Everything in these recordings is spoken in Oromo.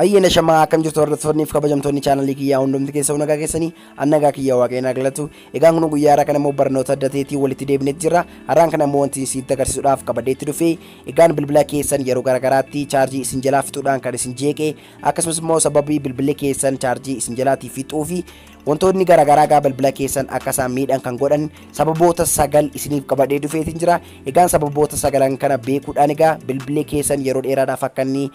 Ayyena shamaa akkam jirtu hordoftoonni fi kabajamtoonni chaanalii kiyyaa hundumti keessa nagaa keessanii annagaa kiyyaa waaqayyoon galatu. Egaan kun guyyaa har'a kana immoo barnoota addateetii walitti deebinee jirra. Har'aan kana immoo wanti isin agarsiisuudhaaf qabadeetti dhufe. Egaan bilbila keessan yeroo garagaraatti chaarjii isin jalaa fixuudhaan kan isin jeeqe akkasumas immoo sababii bilbilli keessan chaarjii isin jalaatii fixuu fi wantoonni garagaraa gaa bilbila keessan akka isaan miidhan kan godhan sababoota 9 isiniif qabadee dhufeetiin jira. Egaan sababoota 9 kana beekuudhaan egaa bilbilli keessan yeroo dheeraadhaaf akka inni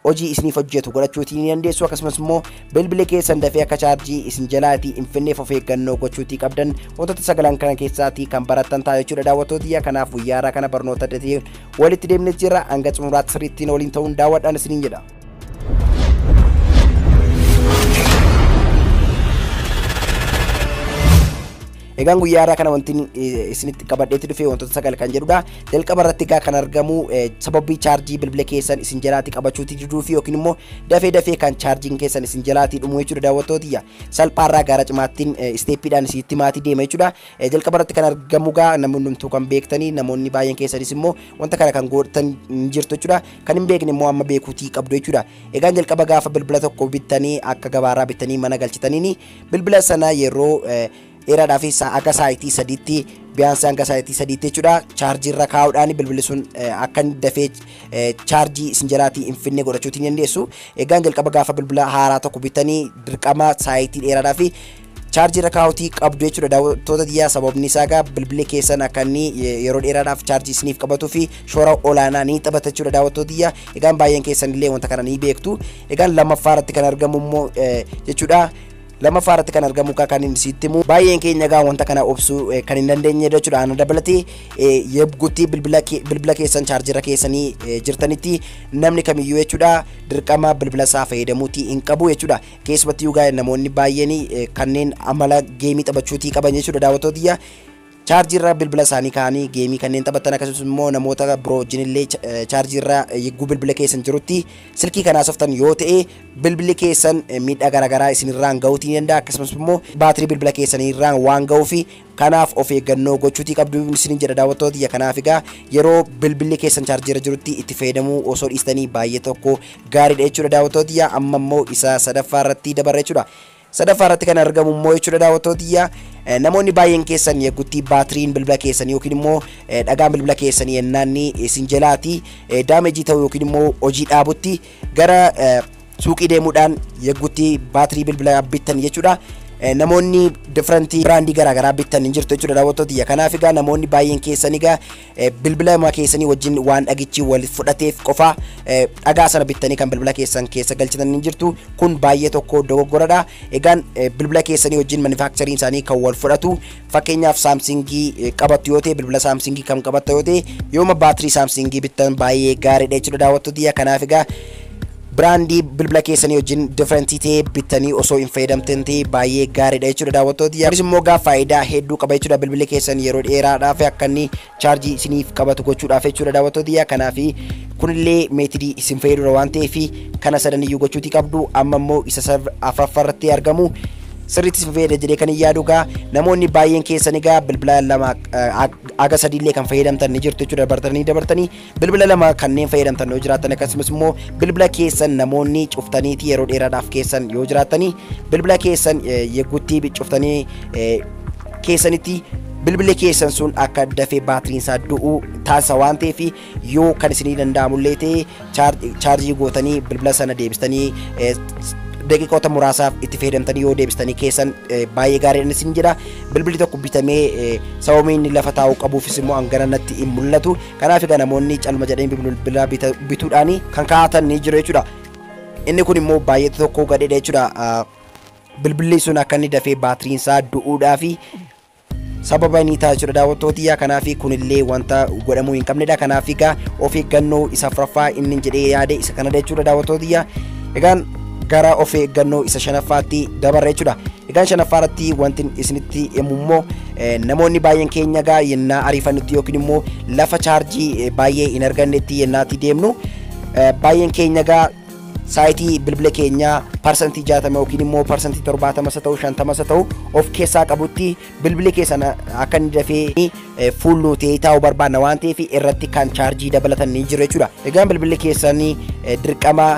hojii isiniif hojjetu godhachuutii ni dandeessu. Akkasumas immoo bilbila keessan dafee akka chaarjii isin jalaatii hin finneef of eeggannoo gochuutii qabdan wantoota 9 kana keessaatii kan barattan ta'a jechuudha daawwattoota. Kanaaf guyyaa har'aa kana barnoota addatiin walitti deemnee jirra. Hanga xumuraatti sirriittiin waliin ta'uun daawwadhaan isiniin jedha. Egaan guyyaa har'aa kana wanti isinitti qabadheetti dhufe wantoota 9 kan jedhudha. Jalqaba irratti kan argamu sababii chaarjii bilbila keessan isin jalaatii qabachuutii diduu fi yookiin immoo dafee kan chaarjiin keessan isin jalaatii dhumu jechuudha daawwattoota. Salphaarraa gara cimaattiin isteeppiidhaan isitti maatii deema jechuudha. Jalqaba irratti kan argamu gaa namoonni hundumtuu kan beektanii namoonni baay'een keessanis immoo wanta kana kan godhatan jirtu jechuudha. Kan hin beekne immoo amma beekuutii qabdu jechuudha. Egaan jalqaba gaafa bilbila tokko bittanii akka gabaarraa bittanii mana galchitaniini bilbila sana yeroo dheeraadhaaf akka saayitii sadiitti biyyaansa hanga saayitii sadiitti jechuudha chaarjii irra kaa'uudhaan bilbilli sun akka dafee chaarjii isin jalaatii hin finne godhachuutii ni dandeessu. Egaan jalqaba gaafa bilbila haaraa tokko bittanii dirqama saayitii dheeraadhaaf chaarjii irra kaa'uutii qabdu jechuudha daawwattoota diyyaa. Sababni isaa gaa bilbilli keessan akka inni yeroo dheeraadhaaf chaarjii isiniif qabatuu fi shoora olaanaa ni taphata jechuudha daawwattoota diyyaa. Egaan baay'een keessan illee wanta kana ni beektu. Egaan lammaffaa irratti kan argamu immoo jechuudha lammaffaa irratti kan argamu kan inni sitti himu baay'een keenya gaa wanta kana obsuu kan hin dandeenye jechuudha. Ana dabalatee yeebgutti bilbila keessan chaarjira keessanii jirtanitti namni kamiyyuu jechuudha dirqama bilbila isaa fayyadamuutii hin qabu jechuudha. Keessumattuu gaa namoonni baay'een kanneen amala geemii taphachuutii qaban jechuudha daawwattoota. Chaarjirra bilbila isaanii kaanii geemii kanneen taphatan akkasumas immoo namoota biroo wajjin illee chaarjirra yegguu bilbila keessan jirutti silkii kanaa softan yoo ta'e bilbilli keessan miidhaa garaagaraa isinirraan ga'uutii ni danda'a. Akkasumas immoo baatirii bilbila keessanirraan waan ga'uu fi kanaaf of eeggannoo gochuutii qabdu isiniin jedha daawwattoota. Kanaaf egaa yeroo bilbilli keessan chaarjirra jirutti itti fayyadamuu osoo dhiistanii baay'ee tokko gaariidha jechuudha daawwattoota. Amma immoo isa sadaffaa irratti dabarra jechuudha. Sadaffaa irratti kan argamu immoo jechuudha daawwattoota namoonni baay'een keessan yeeggutti baatiriin bilbila keessanii yookiin immoo dhagaan bilbila keessanii yennaanni isin jalaatii daameejii ta'u yookiin immoo hojii dhaabutti gara suuqii deemuudhaan yeeggutti baatirii bilbila bittan jechuudha. Namoonni different brandii garaagaraa bittan hin jirtu jechuudha daawwattoota. Kanaaf egaa namoonni baay'een keessanii egaa bilbila keessanii wajjin waan dhagichi walitti fudhateef qofa dhagaa sana bittanii kan bilbila keessan keessa galchitan hin jirtu. Kun baay'ee tokko dogoggoradha. Egaan bilbila keessanii wajjin manufacturing isaanii kan wal fudhatu fakkeenyaaf saamsingii qabattu yoo ta'e bilbila saamsingii kan qabatta yoo ta'e yooma baatirii saamsingii bittan baay'ee gaariidha jechuudha daawwattoota. Kanaaf egaa brandii bilbila keessanii wajjin differentii ta'e bittanii osoo hin fayyadamtan ta'e baay'ee gaariidha jechuudha daawwattoota. Kunis immoo gaa faayidaa hedduu qaba jechuudha bilbilli keessan yeroo dheeraadhaaf akka inni chaarjii isiniif qabatu gochuudhaaf jechuudha daawwattoota. Kanaaf kunillee meetidii isin fayyadudha waan ta'eef kana sadaniyyuu gochuutii qabdu. Amma immoo isa afuraffaa irratti argamu sirriitti isin fayyada jedhee kan yaadu gaa namoonni baay'een keessan egaa bilbila lama aga sadiillee kan fayyadamtan ni jirtu jechuudha. Dabartanii bilbila lama kanneen fayyadamtan yoo jiraatan akkasumas immoo bilbila keessan namoonni cuftaniiti yeroo dheeraadhaaf keessan yoo jiraatanii bilbila keessan yeeggutti cuftanii keessanitti bilbilli keessan sun akka dafee baatiriin isaa du'u taasisa waan ta'eef yoo kan isinii danda'amullee ta'e chaarjii gootanii bilbila sana deebistanii daqiiqoota muraasaaf itti fayyadamtanii yoo deebistanii keessan baay'ee gaariidha isin jedha. Bilbilli tokko bitamee sababni inni lafa taa'uu qabuufis immoo hanganatti hin mul'atu. Kanaaf egaa namoonni calma jedhanii bilbila bituudhaan kan kaa'atan ni jiru jechuudha. Inni kun immoo baay'ee tokko gadheedha jechuudha. Bilbilli sun akka inni dafee baatiriin isaa du'uudhaaf sababa inni ta'a jechuudha daawwattoota. Kanaaf kunillee wanta godhamuu hin qabnedha. Kanaaf egaa of eeggannoo isa afuraffaa inni jedhee yaade isa kanadha jechuudha daawwattoota. Egaan gara of eeggannoo isa shanaffaatti dabarra jechuudha. Egaan shanaffaa irratti wanti isinitti himu immoo namoonni baay'een keenya gaa yennaa ariifannutti yookiin immoo lafa chaarjii baay'ee hin argannetti yennaatti deemnu baay'een keenya gaa saayitii bilbila keenyaa parsantii 60 yookiin immoo parsantii 70 ta'u 50 ta'u of keessaa qabutti bilbilli keessan akka inni dafee full ta'ee taa'u barbaanna waan ta'eef irratti kan chaarjii dabalatan ni jiru jechuudha. Egaan bilbilli keessanii dirqama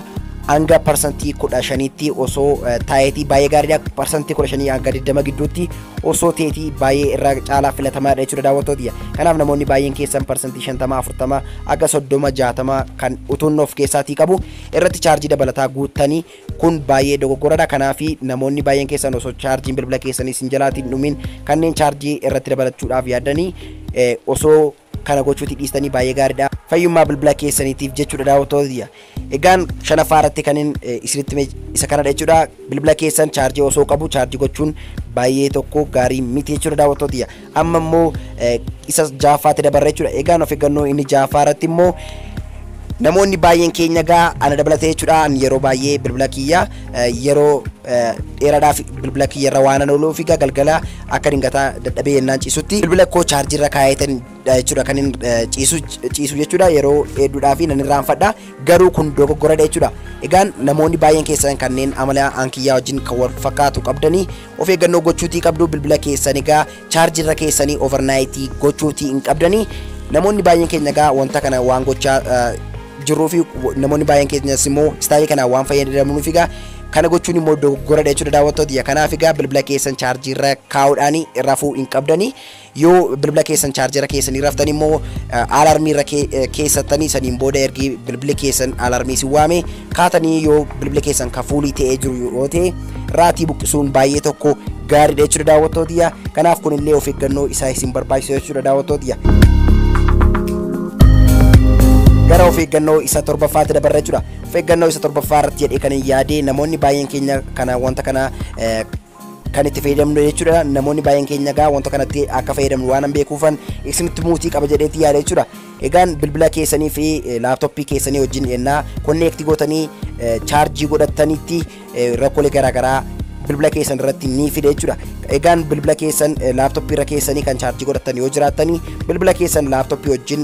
hanga parsantii 15tti osoo taa'eetii baay'ee gaariidha. Parsantii 15 hanga 20 gidduutti osoo teetii baay'ee irra caalaa filatamaadha jechuudha daawwattoota. Kanaaf namoonni baay'een keessan parsantii 50 40 akka 30 60 kan utuun of keessaatii qabu irratti chaarjii dabalataa guuttanii kun baay'ee dogoggoradha. Kanaaf namoonni baay'een keessan osoo chaarjiin bilbila keessanii isin jalaatiin dhumin kanneen chaarjii irratti dabalachuudhaaf yaadanii osoo kana gochuuti dhiistanii baay'ee gaariidha. Fayyummaa bilbila keessaniitiif jechuudha daawwattoota. Egaan shanaffaa irratti kanin isinitti isa kanadha jechuudha. Bilbila keessan chaarjii osoo qabu chaarjii gochuun baay'ee tokko gaarii miti jechuudha daawwattoota. Amma immoo isa jahaffaatti dabarra jechuudha. Egaan of eeggannoo inni jahaffaa irratti immoo namoonni baay'een keenya gaa ana dabalatee jechuudha. Yeroo baay'ee bilbila kiyya yeroo dheeraadhaaf bilbila kiyya irra waan ooluuf galgala akka dingataa dadhabee yennaan ciisutti bilbila koo chaarjii irra kaa'eetan jechuudha kan ciisu jechuudha. Yeroo hedduudhaaf nan irraanfadha garuu kun dogoggoradha jechuudha. Egaan namoonni baay'een keessan kanneen amala ankiyyaa wajjin kan wal fakkaatu qabdanii of eeggannoo gochuutii qabdu. Bilbila keessan egaa chaarjii irra keessanii overnight gochuutii hin qabdanii. Namoonni baay'een keenya egaa wanta kana waan gochaa jiruu fi namoonni baay'een keenyas immoo istaayilii kana waan fayyadamuuf egaa kana gochuun immoo dogoggoradha jechuudha daawwattoota. Kanaaf egaa bilbila keessan chaarjii irra kaa'uudhaan rafuu hin qabdanii. Yoo bilbila keessan chaarjii irra keessanii raftan immoo alarmii irra keessattanii saniin booda ergi bilbila keessan alarmii si waame kaatanii yoo bilbila keessan ka fuulii ta'ee jiru yoo ta'e raatii buqqisuun baay'ee tokko gaariidha jechuudha daawwattoota. Kanaaf kunillee of eeggannoo isaa isin barbaachisu jechuudha daawwattoota. Gara of eeggannoo isa torbaffaatti dabarra jechuudha. Of eeggannoo isa torbaffaa irratti jedhee kan yaade namoonni baay'een keenya kana wanta kana kan itti fayyadamnu jechuudha. Namoonni baay'een keenya gaa wanta kanatti akka fayyadamnu waan beekuufan isinitti muutii qaba jedheetti yaada jechuudha. Egaan bilbila keessanii fi laaptooppii keessanii wajjin yennaa konneektii gootanii chaarjii godhatanitti rakkoolee garaagaraa bilbila keessan irratti ni fide jechuudha. Egaan bilbila keessan laaptooppii irra keessanii kan chaarjii godhatan yoo jiraatanii bilbila keessan laaptooppii wajjin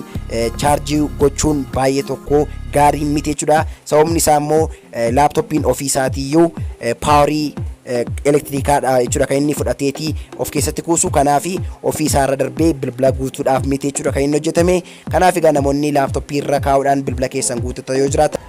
chaarjii gochuun baay'ee tokko gaarii miti jechuudha. Sababni isaa immoo laaptooppiin ofii isaatiiyyuu paawarii elektirikaadha jechuudha kan inni fudhateetii of keessatti kuusu. Kanaaf ofii isaa irra darbee bilbila guutuudhaaf miti jechuudha kan inni hojjetame. Kanaaf egaa namoonni laaptooppii irra kaa'uudhaan bilbila keessan guuttatan yoo jiraatan